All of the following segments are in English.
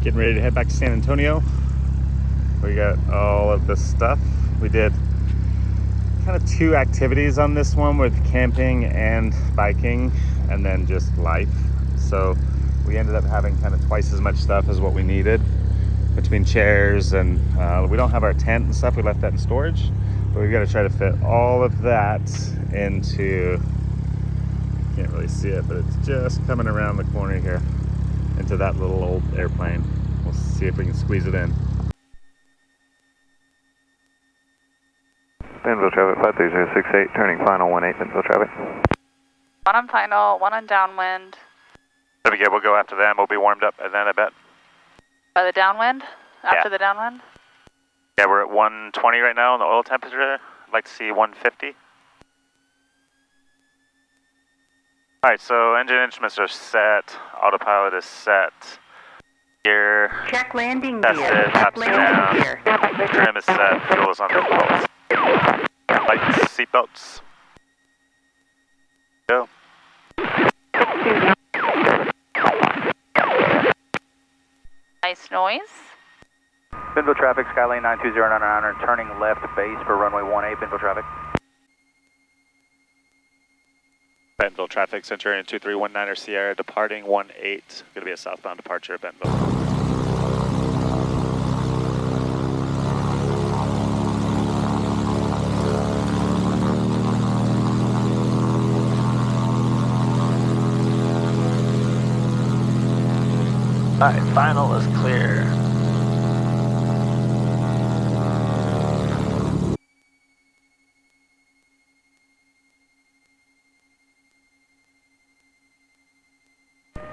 Getting ready to head back to San Antonio. We got all of this stuff. We did kind of two activities on this one with camping and biking, and then just life. So we ended up having kind of twice as much stuff as what we needed between chairs, and we don't have our tent and stuff. We left that in storage, but we've got to try to fit all of that into, can't really see it, but it's just coming around the corner here into that little old airplane. We'll see if we can squeeze it in. Bentonville traffic 53068, turning final 18, Bentonville traffic. One on final, one on downwind. That'll be good. We'll go after them. We'll be warmed up and then I bet. By the downwind? After the downwind? Yeah, we're at 120 right now on the oil temperature. I'd like to see 150. Alright, so engine instruments are set. Autopilot is set. Gear. Check landing Tested. gear. Tops down. Trim is set. Fuel is on default. Lights, seatbelts. Go. Nice noise. Bentonville traffic, Skylane 92099, turning left base for runway 18, Bentonville traffic. Bentonville traffic, Centurion 2319 Sierra, departing 18. Going to be a southbound departure at Bentonville. Alright, final is clear.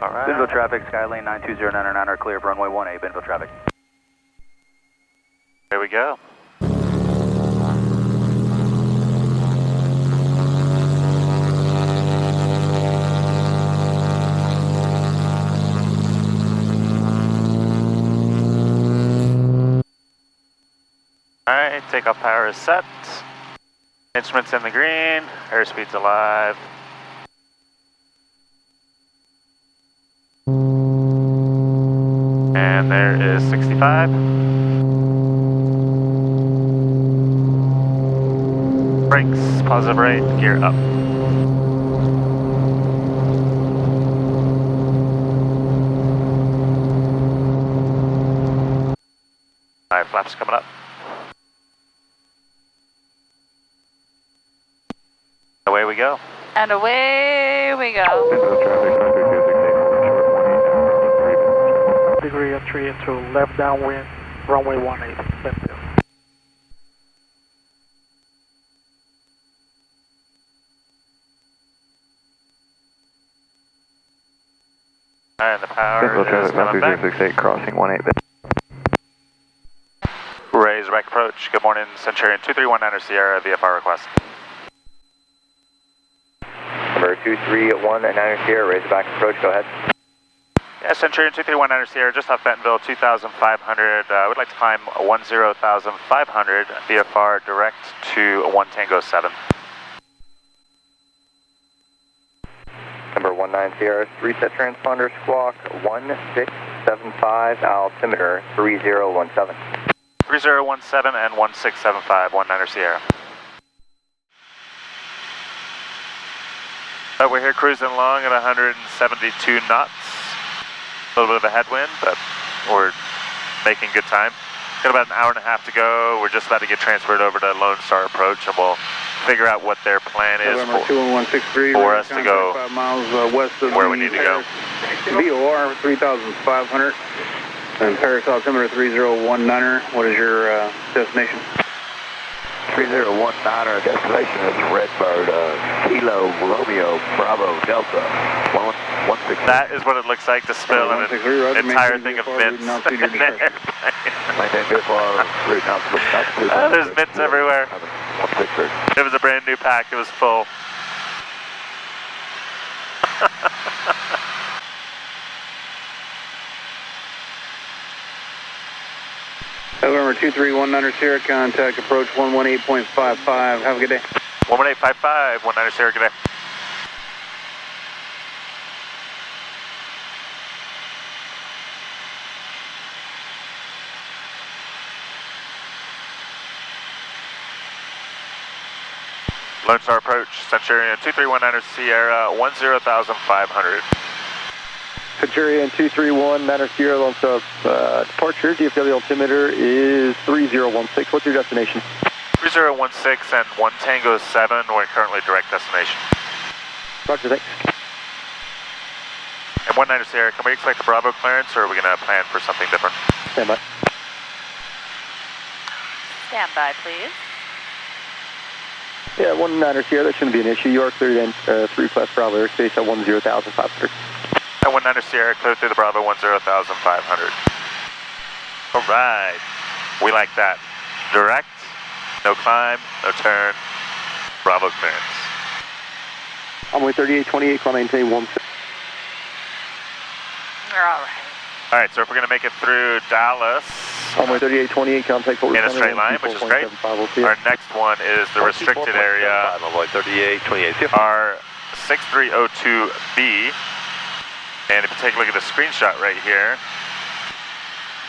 Alright. Bentonville traffic, Skylane 92099, clear for runway 18, Bentonville traffic. There we go. Alright, takeoff power is set. Instruments in the green. Airspeed's alive. And there is 65. Brakes, positive rate, gear up. Alright, flaps coming up. Away we go. And away we go. Bentonville traffic 53068, Degree entry into left downwind, runway 18, Bentonville. Alright, the power Bentonville is traffic coming back. 53068, crossing 18. Raise rec approach. Good morning, Centurion 2319 Sierra, VFR request. Number 2319 Sierra, raise back approach, go ahead. Yeah, Centurion 2319 Sierra, just off Bentonville, 2,500. I would like to climb 10,500 VFR direct to 1 Tango 7. Number 19 Sierra, reset transponder, squawk 1675, altimeter 3017. 3017 and 1675, 19 Sierra. We're here cruising along at 172 knots. A little bit of a headwind, but we're making good time. Got about an hour and a half to go. We're just about to get transferred over to Lone Star Approach, and we'll figure out what their plan is for us to go 5 miles west of where we need to go. VOR 3,500 and Paris altimeter 3019. What is your destination? 3019, our destination is Redbird, Kilo Romeo Bravo Delta 116. That is what it looks like to spill an entire thing of mints. There's mints everywhere. It was a brand new pack, it was full. November 2319 Sierra, contact approach 118.55. Have a good day. 11855, 19 Sierra, good day. Lone Star approach, Centurion 2319 Sierra, 10,500. Centurion 231 Sierra, Lone Star departure. DFW altimeter is 3016. What's your destination? 3016 and 1 Tango 7, we're currently direct destination. Roger, thanks. And 19 Sierra, can we expect a Bravo clearance or are we going to plan for something different? Stand by. Stand by, please. Yeah, 19 Sierra, that shouldn't be an issue. You are cleared in through Class Bravo airspace at 10,500. At 19 Sierra, clear through the Bravo 10,500. All right, we like that. Direct, no climb, no turn, Bravo clearance. Runway 3828, climb maintain 16. We're all right. All right, so if we're going to make it through Dallas Runway 3828, contact Fort in a straight line, which is great. Our next one is the restricted area, Runway 3828. our 6302B. And if you take a look at the screenshot right here,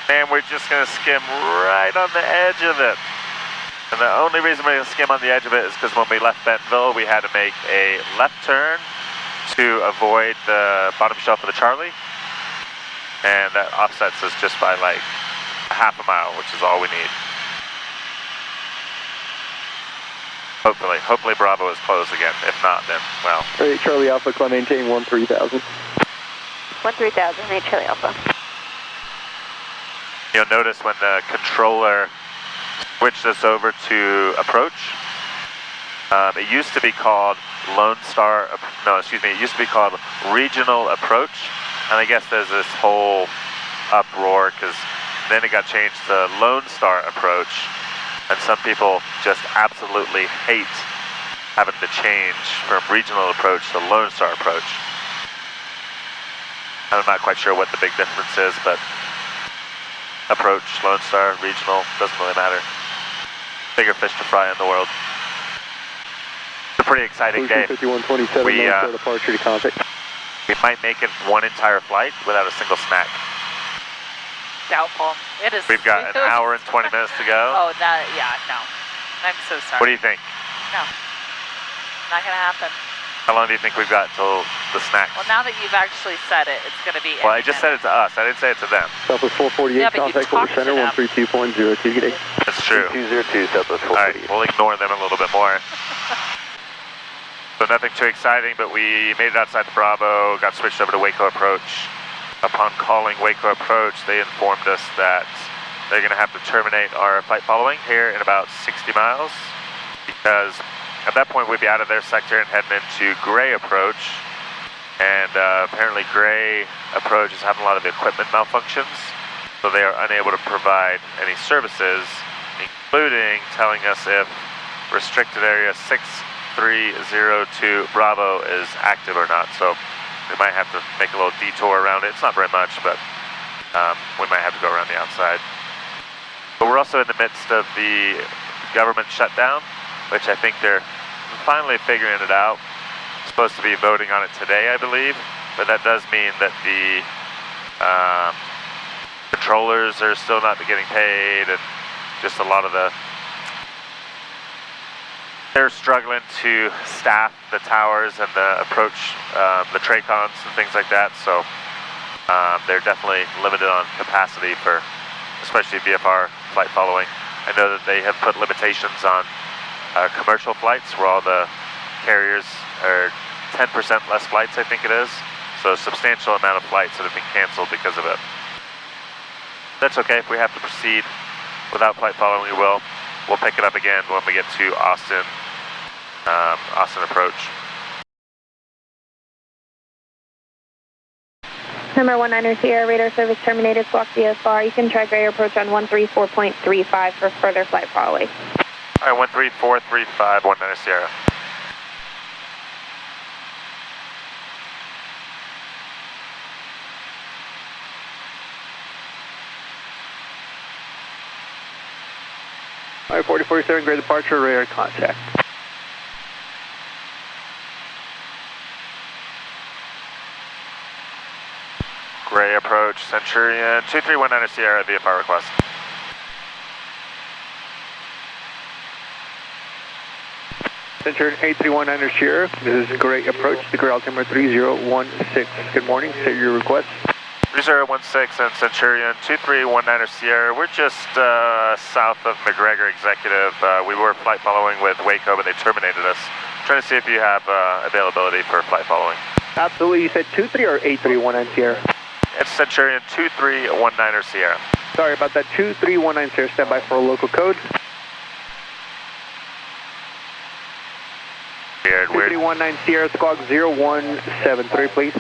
and we're just going to skim right on the edge of it. And the only reason we're going to skim on the edge of it is because when we left Bentonville, we had to make a left turn to avoid the bottom shelf of the Charlie. And that offsets us just by like a half a mile, which is all we need. Hopefully Bravo is closed again. If not, then, well. Hey, Charlie Alpha, climb maintain 13,000. 13,000, hey Charlie Alpha. You'll notice when the controller switched us over to approach, it used to be called it used to be called regional approach. And I guess there's this whole uproar because then it got changed to Lone Star approach. And some people just absolutely hate having to change from regional approach to Lone Star approach. I'm not quite sure what the big difference is, but approach, Lone Star, regional, doesn't really matter. Bigger fish to fry in the world. It's a pretty exciting day. 5127, We, Lone Star departure to contact. We might make it one entire flight without a single snack. Doubtful. It is. We've got an hour and 20 minutes to go. Oh, that, yeah, no. I'm so sorry. What do you think? No. Not going to happen. How long do you think we've got till the snacks? Well, now that you've actually said it, it's going to be. Well, I just said it to us. I didn't say it to them. Southwest 448, Yeah, but you contact Fort talked to Center, them. 132.02, good day. That's true. 202, Southwest All right, 448. we'll ignore them a little bit more. So nothing too exciting, but we made it outside the Bravo, got switched over to Waco approach. Upon calling Waco approach, they informed us that they're going to have to terminate our flight following here in about 60 miles because at that point we'd be out of their sector and heading into Gray approach. And apparently Gray approach is having a lot of equipment malfunctions, so they are unable to provide any services, including telling us if restricted area 6302 Bravo is active or not. So we might have to make a little detour around it. It's not very much, but we might have to go around the outside. But we're also in the midst of the government shutdown, which I think they're finally figuring it out. Supposed to be voting on it today, I believe, but that does mean that the controllers are still not getting paid, and just a lot of they're struggling to staff the towers and the approach, the TRACONs and things like that, so they're definitely limited on capacity for especially VFR flight following. I know that they have put limitations on commercial flights where all the carriers are 10% less flights, I think it is. So a substantial amount of flights that have been canceled because of it. That's okay. If we have to proceed without flight following, we will. We'll pick it up again when we get to Austin, Austin approach. Number 19 Sierra, radar service terminated, squawk VFR. You can try Gray approach on 134.35 for further flight following. All right, 13435, 19 Sierra. All right, 4047, Gray departure, radar contact. Gray approach, Centurion, 2319 Sierra, VFR request. Centurion 8319 Sierra. This is Gray Approach, the Gray altimeter 3016. Good morning, state your request. 3016 and Centurion 2319 Sierra. We're just south of McGregor Executive. We were flight following with Waco, but they terminated us. Trying to see if you have availability for flight following. Absolutely. You said 23 or 8319 Sierra? It's Centurion 2319 Sierra. Sorry about that. 2319 Sierra. Stand by for a local code. Weird. 2319 Sierra, squawk 0173, please.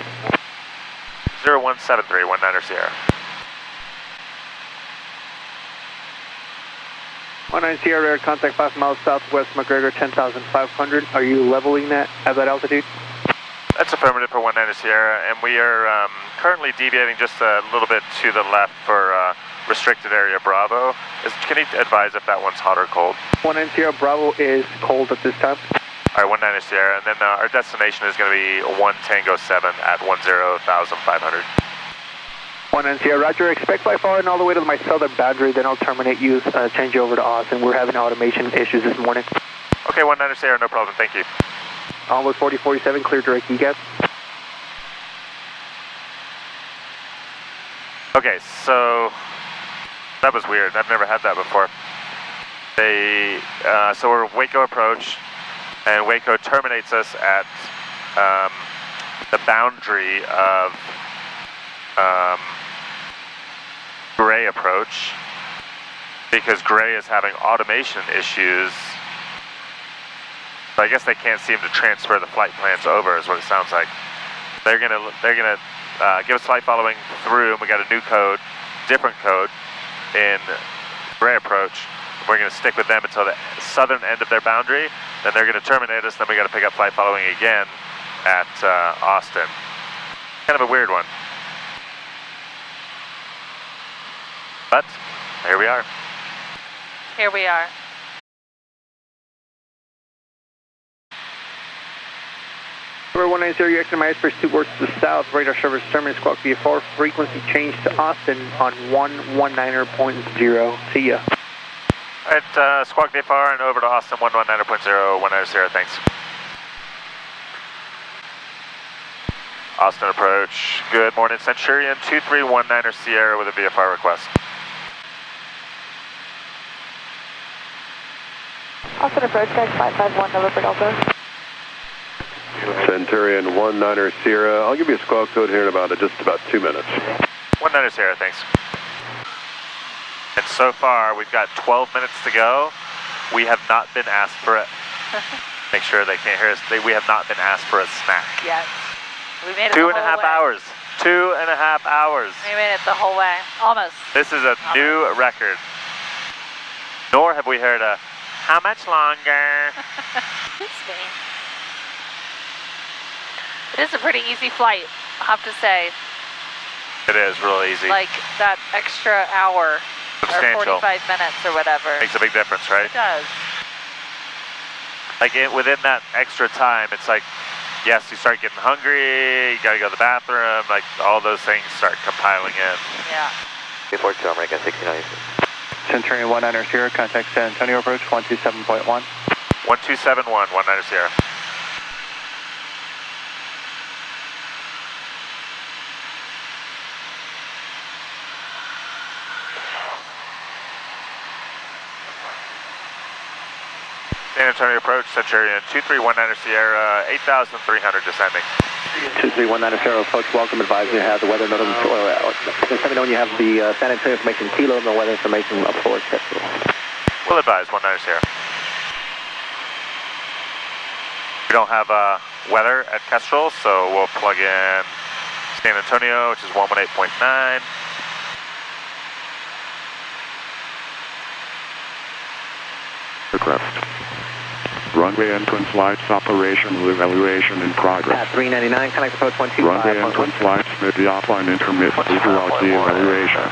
0173, 19 Sierra. 19 Sierra, radar contact 5 miles southwest McGregor, 10,500. Are you leveling that at that altitude? That's affirmative for 19 Sierra, and we are currently deviating just a little bit to the left for restricted area Bravo. Can you advise if that one's hot or cold? 19 Sierra, Bravo is cold at this time. All right, 19 Sierra, and then our destination is going to be 1 Tango 7 at 10,500. 19 Sierra, Roger. Expect flight following all the way to my southern boundary, then I'll terminate you, change you over to Austin. We're having automation issues this morning. Okay, 19 Sierra, no problem, thank you. Almost 4047, clear direct EGAT. Okay, so that was weird. I've never had that before. So we're Waco approach, and Waco terminates us at the boundary of Gray approach because Gray is having automation issues. So I guess they can't seem to transfer the flight plans over, is what it sounds like. They're gonna give us flight following through, and we got a new code, different code in Gray approach. We're gonna stick with them until the southern end of their boundary. Then they're gonna terminate us. Then we got to pick up flight following again at Austin. Kind of a weird one, but here we are. Here we are. Number 190, you're exiting my airspace towards the south. Radar service terminus, squawk VFR. Frequency change to Austin on 119.0. See ya. At squawk VFR and over to Austin 119.0, 190, thanks. Austin approach. Good morning, Centurion 2319 Sierra with a VFR request. Austin approach, tag 551, November Delta. Centurion 19 Sierra. I'll give you a squawk code here in just about 2 minutes. 19 Sierra, thanks. And so far, we've got 12 minutes to go. We have not been asked for it. Make sure they can't hear us. We have not been asked for a snack. Yes. We made it 2.5 the whole way. hours. 2.5 hours. We made it the whole way. Almost. This is a new record. Nor have we heard a, how much longer? Excuse me. It is a pretty easy flight, I have to say. It is real easy. Like that extra hour Substantial. or 45 minutes or whatever. Makes a big difference, right? It does. Like within that extra time, it's like, yes, you start getting hungry, you gotta go to the bathroom, like all those things start compiling in. Yeah. Before 2, I'm ready, 69. Centurion 19 Sierra, contact San Antonio approach 127.1. 1271, 19 Sierra. San Antonio approach, Centurion 2319 Sierra, 8,300 descending. 2319 Sierra approach, welcome, advise you have the weather note on the soil. Let me know when you have the San Antonio information kilo and the weather information up forward. We'll advise 19 Sierra. We don't have weather at Kestrel, so we'll plug in San Antonio, which is 118.9. Aircraft. Runway entrance lights operational evaluation in progress. At 399, connect approach 125. Runway entrance lights mid-offline intermittent throughout the evaluation.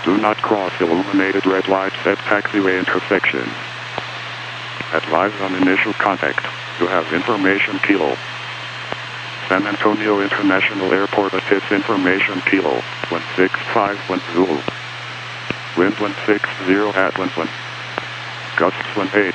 Do not cross illuminated red lights at taxiway intersections. Advise on initial contact. You have information kilo. San Antonio International Airport at its information kilo. 16510. Wind 160 at 11. Gusts 18.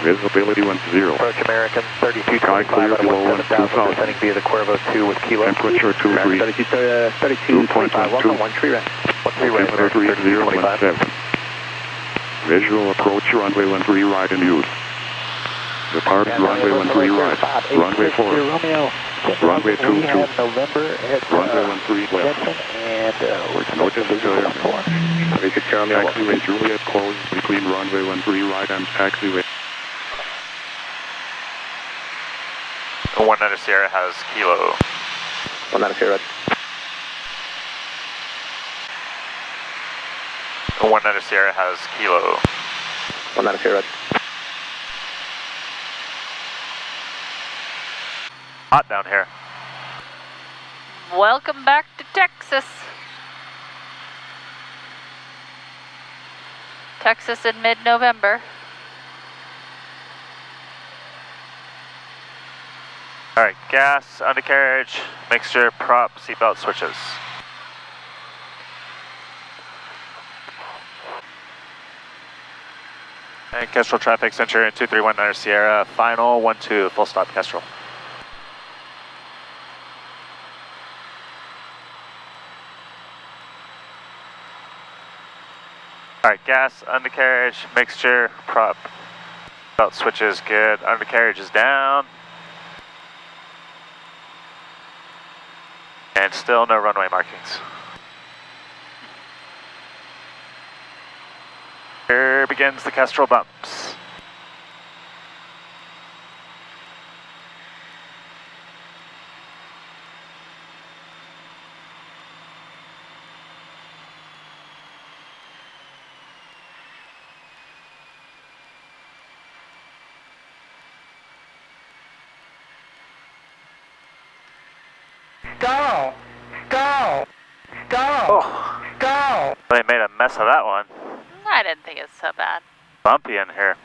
Visibility 10. Approach American Sky 3225 clear out of below 17,000, 2000. descending via the Cuervo 2 with kilo. Temperature 23. 3225, welcome, 13 right. 13 right, Altimeter 3017. Visual approach runway 13 right in use. Departing runway 13 right. Runway 4. Runway 22. November at Runway 13 left. and we're Notice the clear. Taxiway Taxiway Juliet closed between runway 13 right and taxiway. 19 Sierra has kilo. 19 Sierra. 19 Sierra has kilo. 19 Sierra. Hot down here. Welcome back to Texas. Texas in mid-November. All right, gas, undercarriage, mixture, prop, seatbelt switches. And Kestrel traffic center in 2319 Sierra, final 12, full stop Kestrel. All right, gas, undercarriage, mixture, prop, belt switches, good. Undercarriage is down. And still no runway markings. Here begins the Kestrel bumps. Go! Go! Go! Oh, Go! they made a mess of that one. I didn't think it's so bad. Bumpy in here.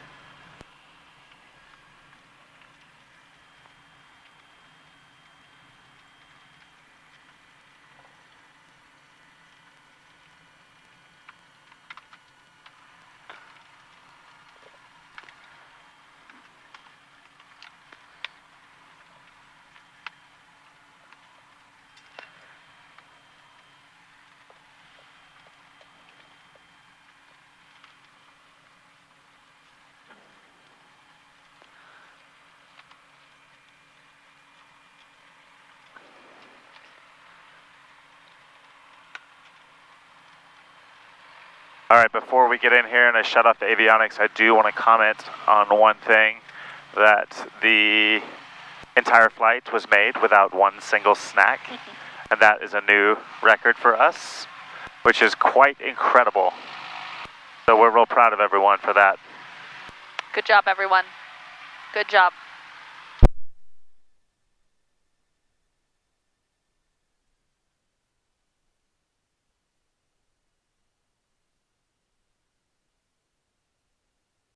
All right, before we get in here and I shut off the avionics, I do want to comment on one thing, that the entire flight was made without one single snack, and that is a new record for us, which is quite incredible. So we're real proud of everyone for that. Good job, everyone. Good job.